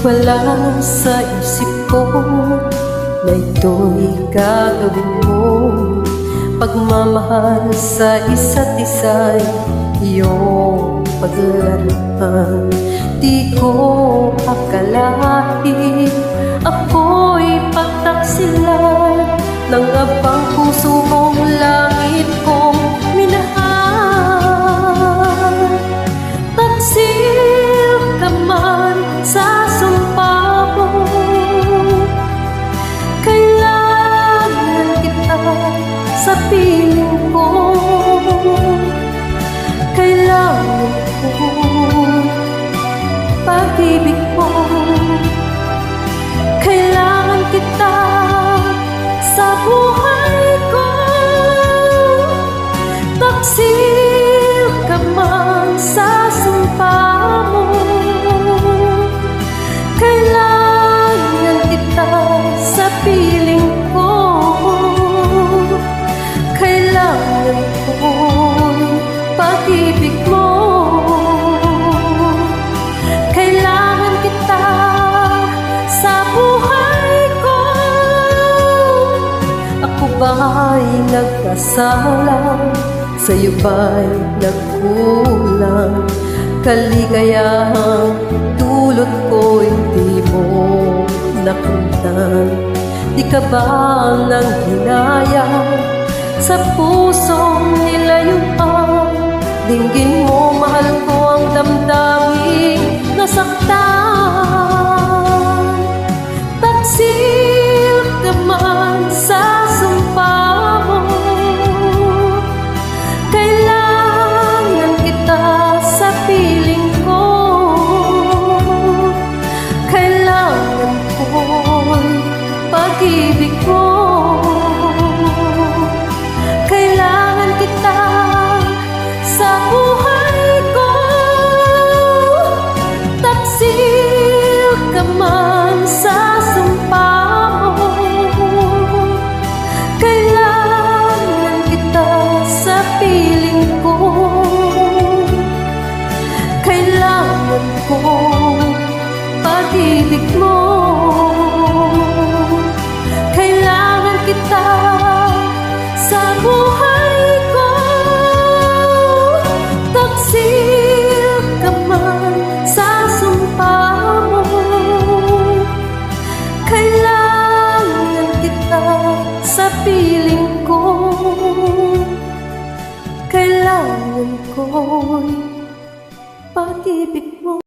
Wala sa isip ko na ito'y gagawin mo. Pagmamahal sa isa't isa'y iyong paglaruan. Di ko akalain ako'y pagtaksilan ng abang puso kong langit kong minahal. Taksil ka man sa sumpa mo, kailangan kita sa piling ko. Kailangan ko pag-ibig mo, kailangan kita sa buhay ko. Taksil ka man sa sumpa mo, kailangan kita sa piling ko. Kailangan ko pag-ibig mo, kailangan kita sa buhay ko. Ako ba'y nagkasala? Sa'yo ba'y nagkulang? Kaligayahang dulot ko'y di mo nakamtan. Di ka ba nang hinayang sa pusong nilayuan? Dinggin mo, mahal ko ang damdaming nasaktan. Taksil ka man sa sumpa mo, kailangan kita sa piling ko. Kailangan ko'y pag-ibig mo, kailangan kita sa buhay ko. Taksil ka man sa sumpa mo, kailangan kita sa piling ko. Kailangan ko pag-ibig mo, kailangan kita sa buhay ko. Taksil ka man sa sumpa mo, kailangan kita sa piling ko. Kailangan ko'y pag-ibig mo.